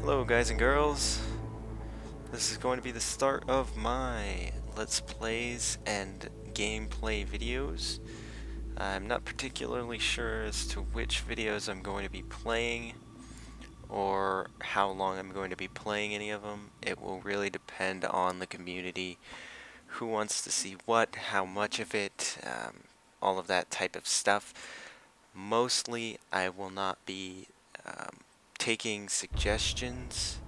Hello guys and girls, this is going to be the start of my Let's Plays and gameplay videos. I'm not particularly sure as to which videos I'm going to be playing or how long I'm going to be playing any of them. It will really depend on the community, who wants to see what, how much of it, all of that type of stuff. Mostly I will not be taking suggestions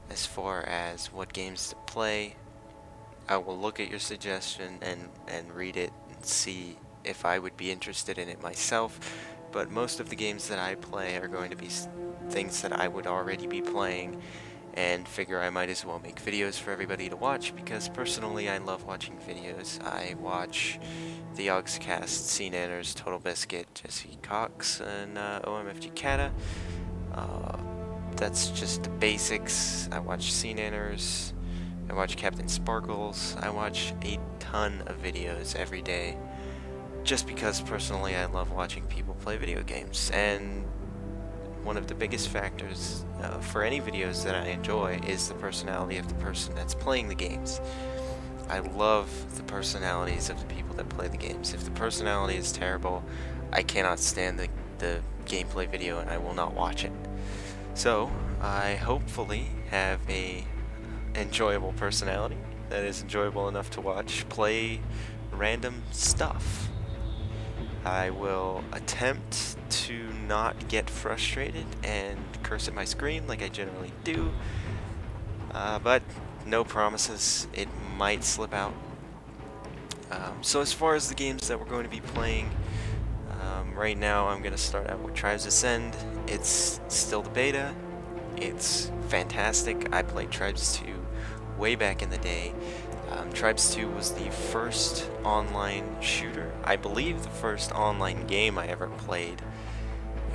as far as what games to play. I will look at your suggestion and read it and see if I would be interested in it myself, but most of the games that I play are going to be things that I would already be playing and figure I might as well make videos for everybody to watch, because personally I love watching videos. I watch the Yogscast, CNanners, Total Biscuit, Jesse Cox, and OMFG Kata. That's just the basics. I watch CNanners, I watch Captain Sparkles, I watch a ton of videos every day, just because personally I love watching people play video games. And one of the biggest factors for any videos that I enjoy is the personality of the person that's playing the games. I love the personalities of the people that play the games. If the personality is terrible, I cannot stand the gameplay video and I will not watch it. So, I hopefully have a enjoyable personality that is enjoyable enough to watch play random stuff. I will attempt to not get frustrated and curse at my screen like I generally do, but no promises. It might slip out. So as far as the games that we're going to be playing, right now I'm going to start out with Tribes Ascend. It's still the beta. It's fantastic. I played Tribes 2 way back in the day. Tribes 2 was the first online shooter, I believe the first online game I ever played,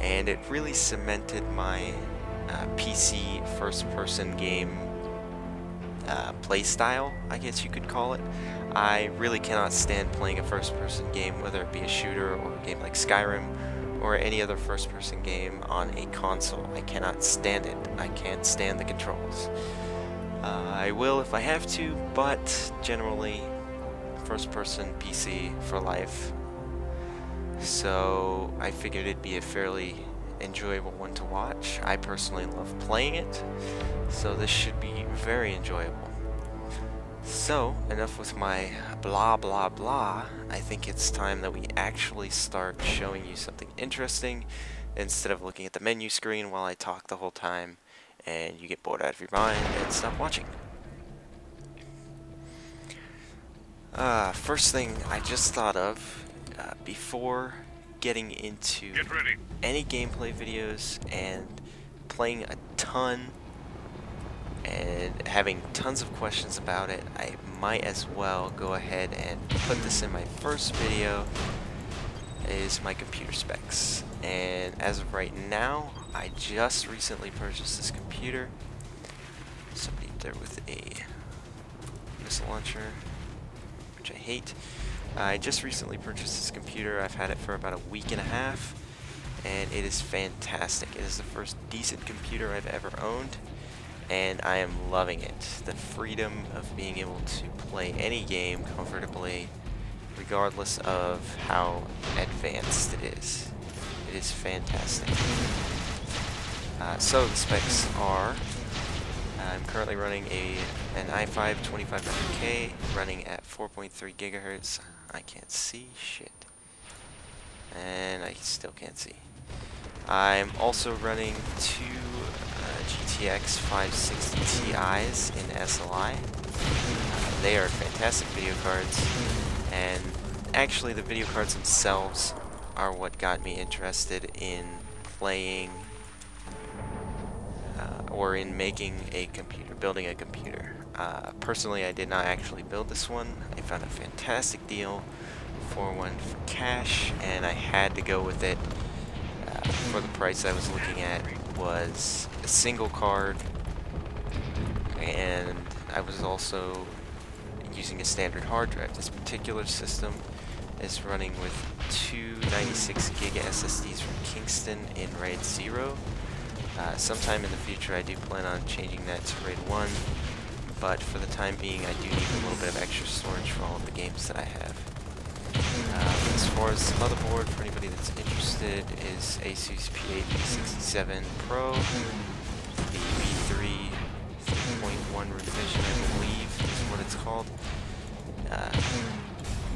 and it really cemented my PC first-person game playstyle, I guess you could call it. I really cannot stand playing a first-person game, whether it be a shooter or a game like Skyrim or any other first-person game on a console. I cannot stand it. I can't stand the controls. I will if I have to, but generally first-person PC for life. So I figured it'd be a fairly enjoyable one to watch. I personally love playing it, so this should be very enjoyable. So, enough with my blah blah blah. I think it's time that we actually start showing you something interesting instead of looking at the menu screen while I talk the whole time and you get bored out of your mind and stop watching. First thing I just thought of, before getting into any gameplay videos and playing a ton and having tons of questions about it, I might as well go ahead and put this in my first video, is my computer specs. And as of right now, I just recently purchased this computer. Somebody there with a missile launcher, which I hate. I just recently purchased this computer. I've had it for about a week and a half, and it is fantastic. It is the first decent computer I've ever owned, and I am loving it. The freedom of being able to play any game comfortably, regardless of how advanced it is. It is fantastic. So the specs are, I'm currently running an i5 2500K running at 4.3 gigahertz. I can't see shit, and I still can't see. I'm also running two GTX 560 Ti's in SLI. They are fantastic video cards, and actually the video cards themselves are what got me interested in playing or in making a computer, building a computer. Personally, I did not actually build this one. I found a fantastic deal for one for cash, and I had to go with it. For the price I was looking at was a single card, and I was also using a standard hard drive. This particular system is running with two 96 gig SSDs from Kingston in RAID 0. Sometime in the future I do plan on changing that to RAID 1, but for the time being I do need a little bit of extra storage for all of the games that I have. As far as the motherboard, for anybody that's interested, is Asus P8-B67 Pro, the V3 3.1 revision, I believe is what it's called,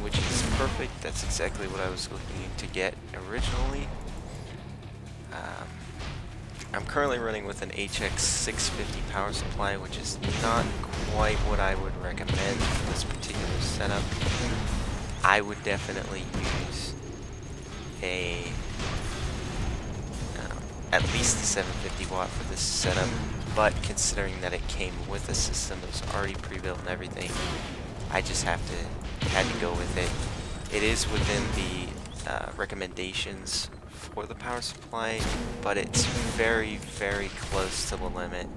which is perfect. That's exactly what I was looking to get originally. I'm currently running with an HX 650 power supply, which is not quite what I would recommend for this particular setup. I would definitely use at least the 750 watt for this setup, but considering that it came with a system that was already pre-built and everything, I just had to go with it. It is within the recommendations for the power supply, but it's very, very close to the limit,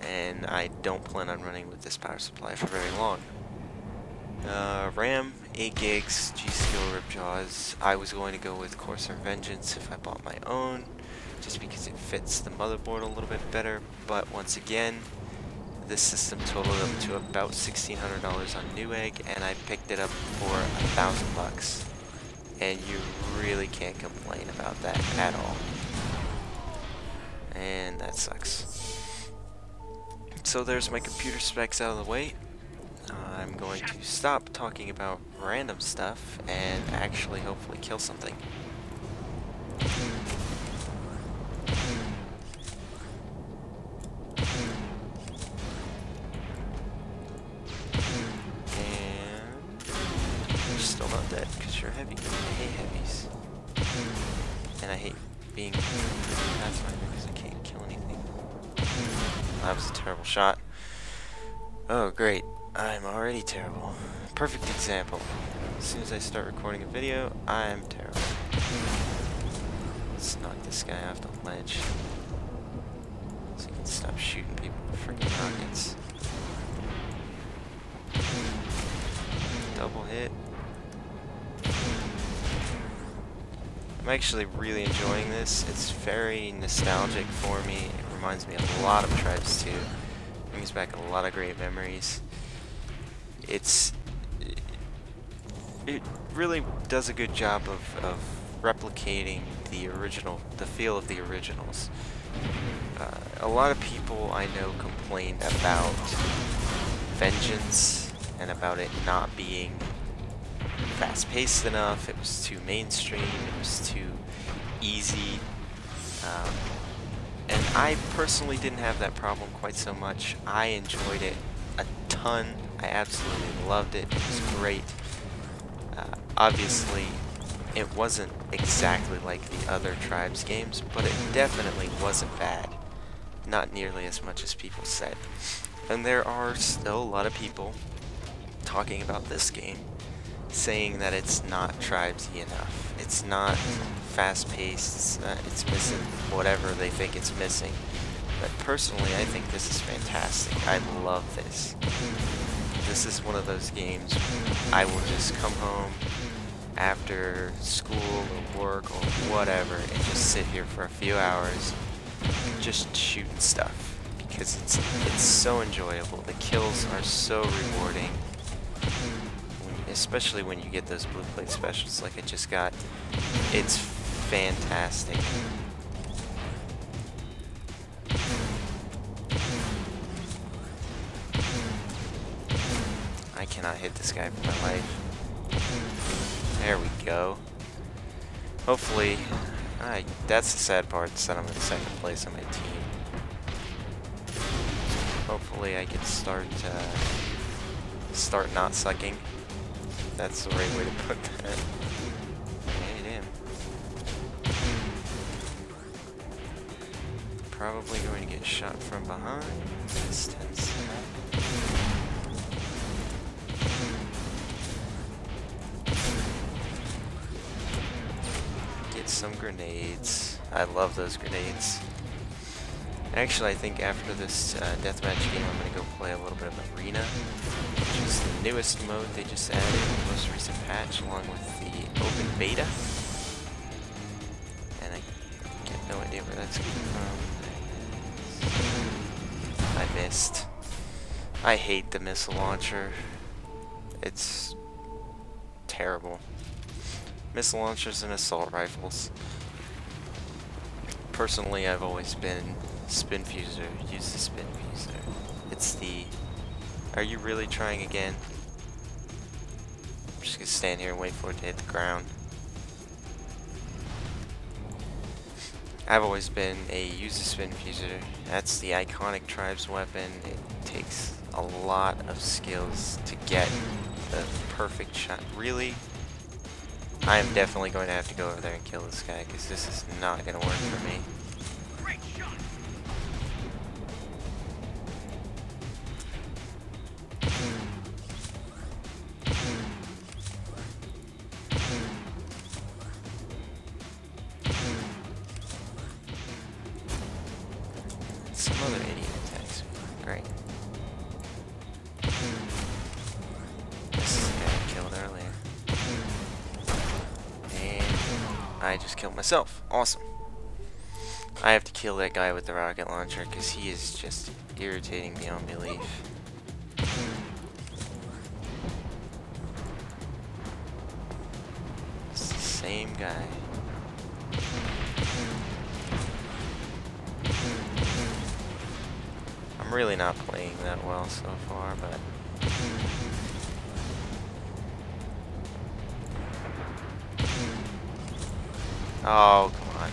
and I don't plan on running with this power supply for very long. RAM, 8 gigs, G.Skill Ripjaws. I was going to go with Corsair Vengeance if I bought my own, just because it fits the motherboard a little bit better, but once again, this system totaled up to about $1,600 on Newegg, and I picked it up for $1,000. And you really can't complain about that at all. And that sucks. So there's my computer specs out of the way. I'm going to stop talking about random stuff and actually hopefully kill something. Still not dead because you're heavy. I hate heavies. And I hate being Pathfinder because I can't kill anything. That was a terrible shot. Oh great, I'm already terrible. Perfect example. As soon as I start recording a video, I'm terrible. Let's knock this guy off the ledge so he can stop shooting people with freaking rockets. Double hit. I'm actually really enjoying this. It's very nostalgic for me. It reminds me a lot of Tribes 2. Brings back a lot of great memories. It really does a good job of replicating the feel of the originals. A lot of people I know complained about Vengeance and about it not being fast-paced enough. It was too mainstream, it was too easy, and I personally didn't have that problem quite so much. I enjoyed it a ton. I absolutely loved it. It was great. Obviously it wasn't exactly like the other Tribes games, but it definitely wasn't bad. Not nearly as much as people said. And there are still a lot of people talking about this game saying that it's not Tribes-y enough. It's not fast-paced, it's missing whatever they think it's missing. But personally, I think this is fantastic. I love this. This is one of those games I will just come home after school or work or whatever and just sit here for a few hours just shooting stuff, because it's so enjoyable. The kills are so rewarding, especially when you get those blue plate specials like I just got. It's fantastic. I cannot hit this guy for my life. There we go. Hopefully, that's the sad part, is that I'm in second place on my team. Hopefully I can start not sucking. That's the right way to put that. I hate him. Probably going to get shot from behind. This tends to happen. Get some grenades. I love those grenades. Actually, I think after this deathmatch game, I'm going to go play a little bit of Arena, which is the newest mode they just added in the most recent patch, along with the open beta. And I get no idea where that's coming from. I missed. I hate the missile launcher. It's terrible. Missile launchers and assault rifles. Personally, I've always been spin fuser. Use the spin fuser. It's the... Are you really trying again? I'm just gonna stand here and wait for it to hit the ground. I've always been a use the spin fuser. That's the iconic Tribes weapon. It takes a lot of skills to get the perfect shot. Really? I am definitely going to have to go over there and kill this guy, because this is not going to work for me. Great shot. Some other idiot attacks me. Great. This is the guy I killed earlier. And I just killed myself. Awesome. I have to kill that guy with the rocket launcher because he is just irritating beyond belief. It's the same guy. I'm really not playing that well so far, but... Oh, come on.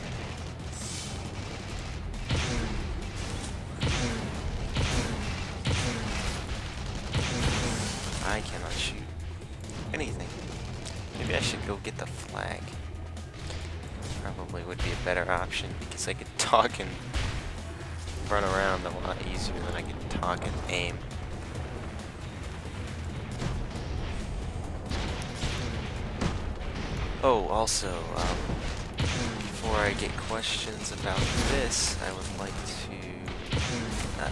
I cannot shoot anything. Maybe I should go get the flag. Probably would be a better option because I could talk and run around a lot easier than I could talk and aim. Oh, also, before I get questions about this, I would like to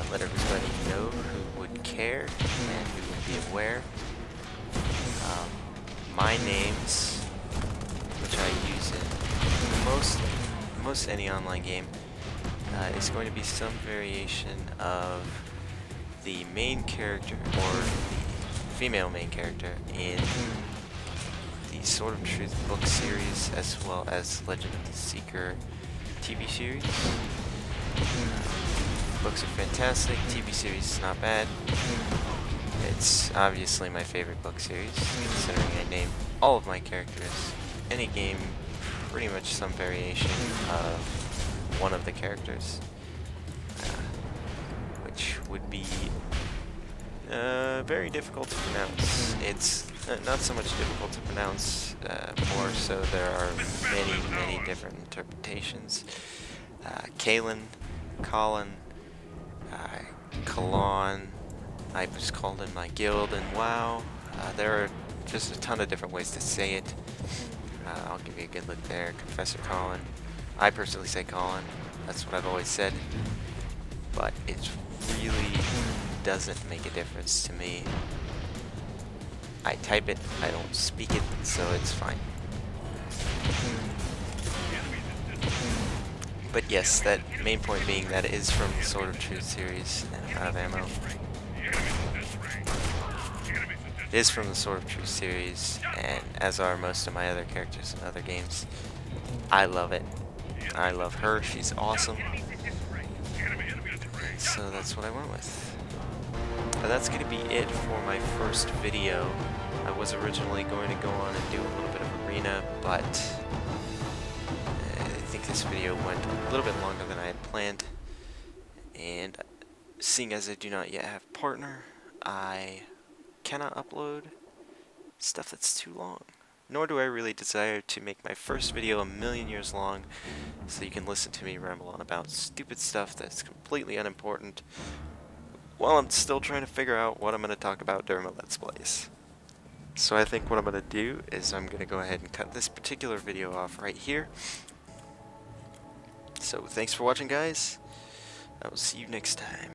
let everybody know who would care and who would be aware. My names, which I use in most any online game, is going to be some variation of the main character, or the female main character, in the Sword of Truth book series, as well as Legend of the Seeker TV series. Books are fantastic, TV series is not bad. It's obviously my favorite book series, considering I name all of my characters. Any game, pretty much some variation of one of the characters, which would be very difficult to pronounce. It's not so much difficult to pronounce, more so there are many different interpretations. Kalen, Colin, Kalon, I was called in my guild, and WoW. There are just a ton of different ways to say it. I'll give you a good look there. Confessor Colin. I personally say Colin. That's what I've always said. But it really doesn't make a difference to me. I type it, I don't speak it, so it's fine. But yes, that main point being that it is from the Sword of Truth series, and I'm out of ammo. It is from the Sword of Truth series, and as are most of my other characters in other games. I love it. I love her, she's awesome. And so that's what I went with. But that's going to be it for my first video. I was originally going to go on and do a little bit of arena, but I think this video went a little bit longer than I had planned. And seeing as I do not yet have a partner, I cannot upload stuff that's too long. Nor do I really desire to make my first video a million years long so you can listen to me ramble on about stupid stuff that's completely unimportant while I'm still trying to figure out what I'm going to talk about during my Let's Plays. So I think what I'm going to do is I'm going to go ahead and cut this particular video off right here. So thanks for watching, guys. I will see you next time.